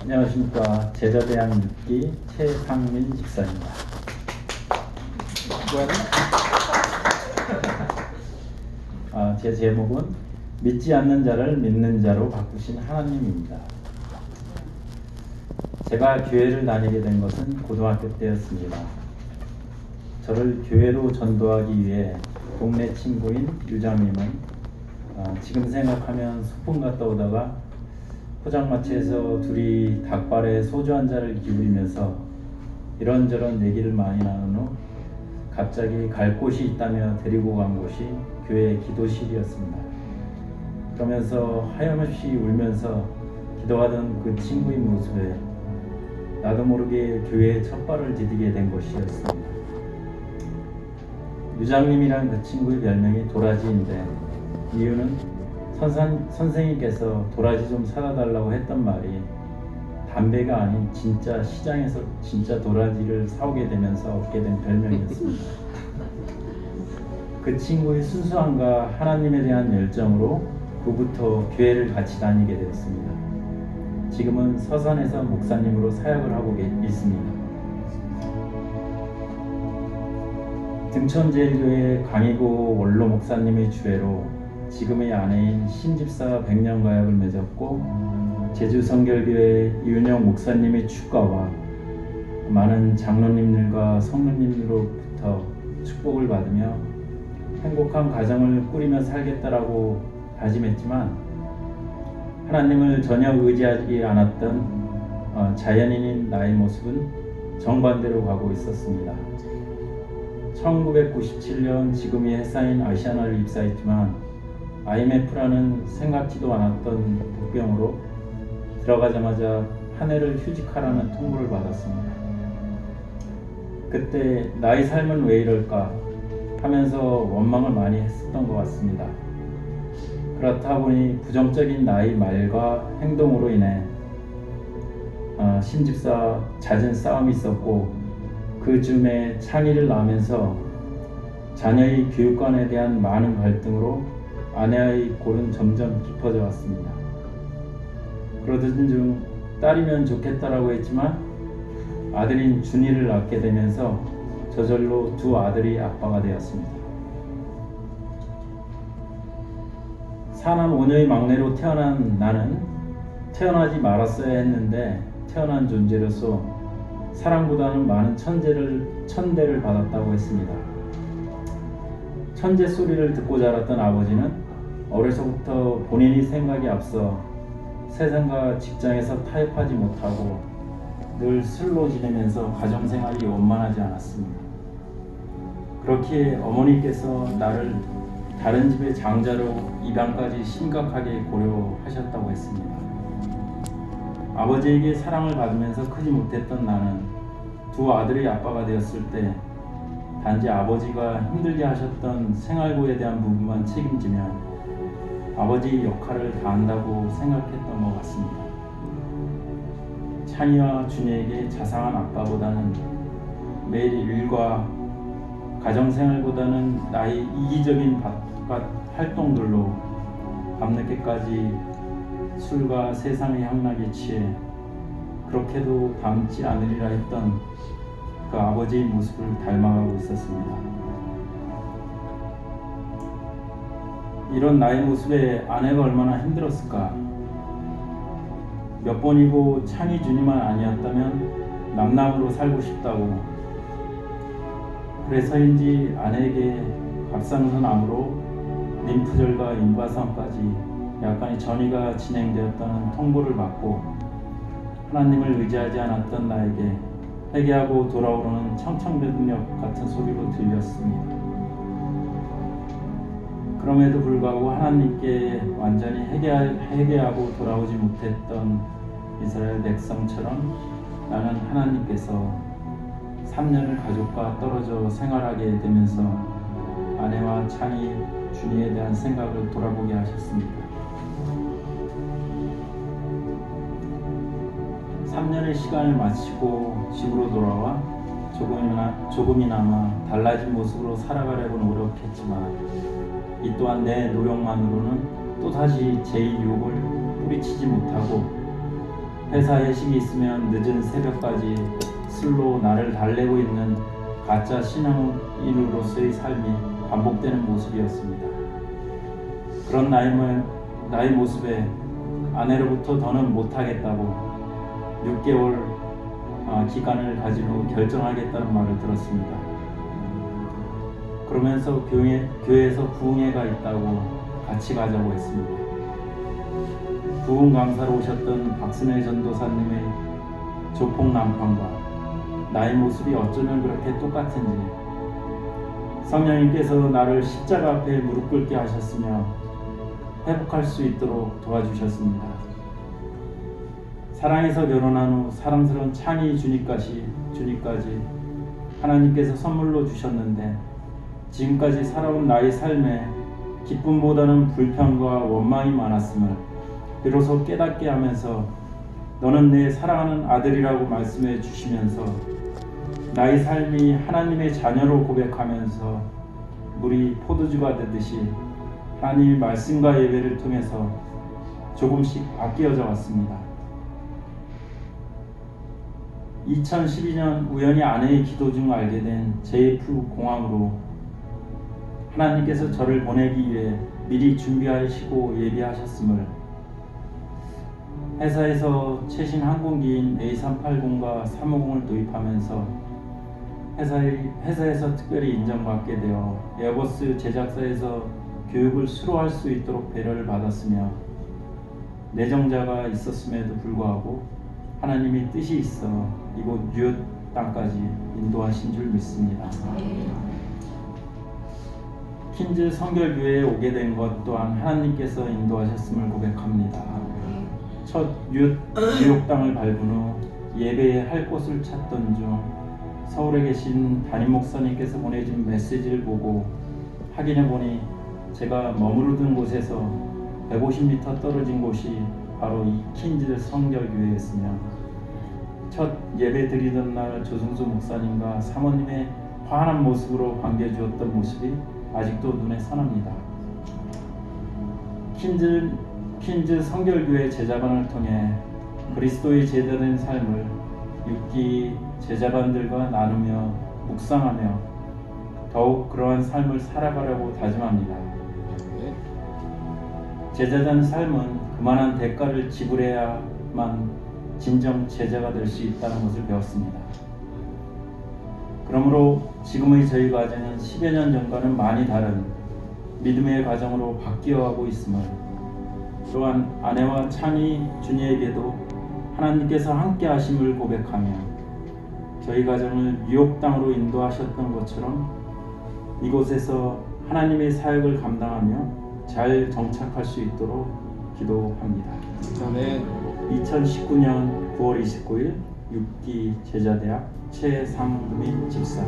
안녕하십니까. 제자대학 6기 최상민 집사입니다. 제 제목은 믿지 않는 자를 믿는 자로 바꾸신 하나님입니다. 제가 교회를 다니게 된 것은 고등학교 때였습니다. 저를 교회로 전도하기 위해 동네 친구인 유장님은 지금 생각하면 소풍 갔다 오다가 포장마차에서 둘이 닭발에 소주 한 잔을 기울이면서 이런저런 얘기를 많이 나눈 후 갑자기 갈 곳이 있다며 데리고 간 곳이 교회 기도실이었습니다. 그러면서 하염없이 울면서 기도하던 그 친구의 모습에 나도 모르게 교회에 첫 발을 디디게 된 것이었습니다. 유장님이란 그 친구의 별명이 도라지인데 이유는 선생님께서 도라지 좀 사다 달라고 했던 말이 담배가 아닌 진짜 시장에서 진짜 도라지를 사오게 되면서 얻게 된 별명이었습니다. 그 친구의 순수함과 하나님에 대한 열정으로 그부터 교회를 같이 다니게 되었습니다. 지금은 서산에서 목사님으로 사역을 하고 있습니다. 등촌제일교회 강희고 원로 목사님의 주례로 지금의 아내인 신집사와 백년가약을 맺었고 제주성결교회 이윤영 목사님의 축가와 많은 장로님들과 성도님들로부터 축복을 받으며 행복한 가정을 꾸리며 살겠다라고 다짐했지만 하나님을 전혀 의지하지 않았던 자연인인 나의 모습은 정반대로 가고 있었습니다. 1997년 지금의 햇사인 아시아나를 입사했지만 IMF라는 생각지도 않았던 복병으로 들어가자마자 한 해를 휴직하라는 통보를 받았습니다. 그때 나의 삶은 왜 이럴까 하면서 원망을 많이 했었던 것 같습니다. 그렇다 보니 부정적인 나의 말과 행동으로 인해 신집사 잦은 싸움이 있었고 그 즈음에 창의를 낳으면서 자녀의 교육관에 대한 많은 갈등으로 아내의 골은 점점 깊어져 왔습니다. 그러던 중 딸이면 좋겠다라고 했지만 아들인 준이를 낳게 되면서 저절로 두 아들이 아빠가 되었습니다. 사남 5녀의 막내로 태어난 나는 태어나지 말았어야 했는데 태어난 존재로서 사랑보다는 많은 천대를 받았다고 했습니다. 천재 소리를 듣고 자랐던 아버지는 어려서부터 본인의 생각이 앞서 세상과 직장에서 타협하지 못하고 늘 술로 지내면서 가정생활이 원만하지 않았습니다. 그렇기에 어머니께서 나를 다른 집의 장자로 입양까지 심각하게 고려하셨다고 했습니다. 아버지에게 사랑을 받으면서 크지 못했던 나는 두 아들의 아빠가 되었을 때 단지 아버지가 힘들게 하셨던 생활고에 대한 부분만 책임지면 아버지의 역할을 다한다고 생각했던 것 같습니다. 찬이와 준이에게 자상한 아빠보다는 매일 일과 가정생활보다는 나의 이기적인 바깥 활동들로 밤늦게까지 술과 세상의 향락에 취해 그렇게도 닮지 않으리라 했던 그 아버지의 모습을 닮아가고 있었습니다. 이런 나의 모습에 아내가 얼마나 힘들었을까. 몇 번이고 창희 준이만 아니었다면 남남으로 살고 싶다고. 그래서인지 아내에게 갑상선암으로 림프절과 임과상까지 약간의 전이가 진행되었다는 통보를 받고 하나님을 의지하지 않았던 나에게 회개하고 돌아오려는 청천벽력 같은 소리로 들렸습니다. 그럼에도 불구하고 하나님께 완전히 회개하고 돌아오지 못했던 이스라엘 백성처럼 나는 하나님께서 3년을 가족과 떨어져 생활하게 되면서 아내와 창희, 준이에 대한 생각을 돌아보게 하셨습니다. 3년의 시간을 마치고 집으로 돌아와 조금이나마 달라진 모습으로 살아가려고 노력했지만 이 또한 내 노력만으로는 또다시 제 유혹을 뿌리치지 못하고 회사 회식이 있으면 늦은 새벽까지 술로 나를 달래고 있는 가짜 신앙인으로서의 삶이 반복되는 모습이었습니다. 그런 나의 모습에 아내로부터 더는 못하겠다고 6개월 기간을 가진 후 결정하겠다는 말을 들었습니다. 그러면서 교회에서 부흥회가 있다고 같이 가자고 했습니다. 부흥 강사로 오셨던 박순애 전도사님의 조폭 남편과 나의 모습이 어쩌면 그렇게 똑같은지 성령님께서 나를 십자가 앞에 무릎 꿇게 하셨으며 회복할 수 있도록 도와주셨습니다. 사랑해서 결혼한 후 사랑스러운 창희 주니까지 하나님께서 선물로 주셨는데 지금까지 살아온 나의 삶에 기쁨보다는 불평과 원망이 많았음을 비로소 깨닫게 하면서 너는 내 사랑하는 아들이라고 말씀해 주시면서 나의 삶이 하나님의 자녀로 고백하면서 물이 포도주가 되듯이 하나님의 말씀과 예배를 통해서 조금씩 바뀌어져 왔습니다. 2012년 우연히 아내의 기도 중 알게 된 JF 공항으로 하나님께서 저를 보내기 위해 미리 준비하시고 예비하셨음을 회사에서 최신 항공기인 A380과 350을 도입하면서 회사에서 특별히 인정받게 되어 에어버스 제작사에서 교육을 수료할 수 있도록 배려를 받았으며 내정자가 있었음에도 불구하고 하나님이 뜻이 있어 이곳 뉴욕 땅까지 인도하신 줄 믿습니다. 킨즈 성결교회에 오게 된 것 또한 하나님께서 인도하셨음을 고백합니다. 첫 뉴욕 땅을 밟은 후 예배에 할 곳을 찾던 중 서울에 계신 담임 목사님께서 보내준 메시지를 보고 확인해 보니 제가 머무르던 곳에서 150m 떨어진 곳이 바로 이 킨즈 성결교회였으며 첫 예배 드리던 날 조승수 목사님과 사모님의 환한 모습으로 반겨주었던 모습이 아직도 눈에 선합니다. 킨즈 성결교회 제자반을 통해 그리스도의 제자된 삶을 6기 제자반들과 나누며 묵상하며 더욱 그러한 삶을 살아가려고 다짐합니다. 제자된 삶은 그만한 대가를 지불해야만 진정 제자가 될 수 있다는 것을 배웠습니다. 그러므로 지금의 저희 가정은 10여 년 전과는 많이 다른 믿음의 가정으로 바뀌어가고 있음을 또한 아내와 창희 주니에게도 하나님께서 함께 하심을 고백하며 저희 가정을 뉴욕 땅으로 인도하셨던 것처럼 이곳에서 하나님의 사역을 감당하며 잘 정착할 수 있도록 기도합니다. 아멘. 2019년 9월 29일 6기 제자대학 최상민 집사.